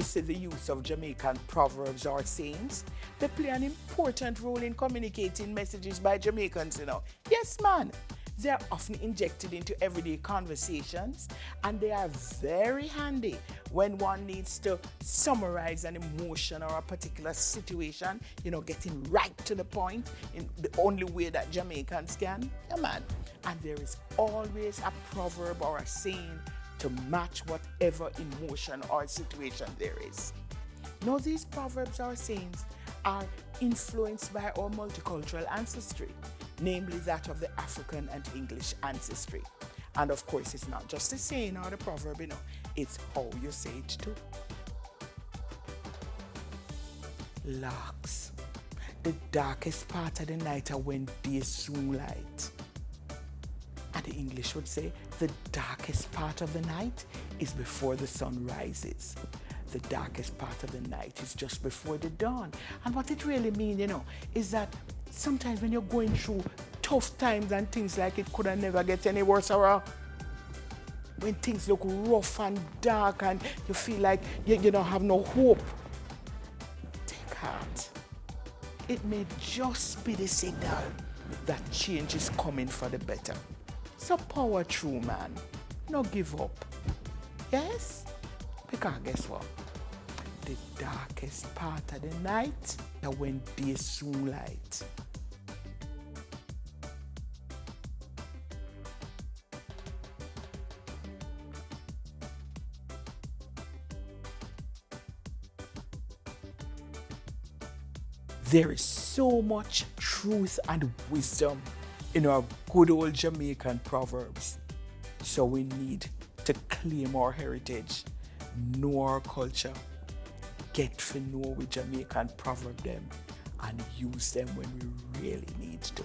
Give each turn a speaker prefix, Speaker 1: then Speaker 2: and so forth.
Speaker 1: you see the use of Jamaican proverbs or sayings, they play an important role in communicating messages by Jamaicans, Yes, man. They are often injected into everyday conversations, and they are very handy when one needs to summarize an emotion or a particular situation, getting right to the point in the only way that Jamaicans can. Yeah, man. And there is always a proverb or a saying to match whatever emotion or situation there is. Now, these proverbs or sayings are influenced by our multicultural ancestry, namely that of the African and English ancestry. And of course, it's not just the saying or the proverb, it's how you say it too. Larks. The darkest part of the night are when day soon light. And the English would say the darkest part of the night is before the sun rises. The darkest part of the night is just before the dawn. And what it really means, is that sometimes when you're going through tough times and things like it could never get any worse, or when things look rough and dark and you feel like you don't have no hope, take heart. It may just be the signal that change is coming for the better. So power through, man. No give up. Yes? Because guess what? The darkest part of the night is when day soon light. There is so much truth and wisdom in our good old Jamaican proverbs. So we need to claim our heritage, know our culture, get to know we Jamaican proverb them, and use them when we really need to.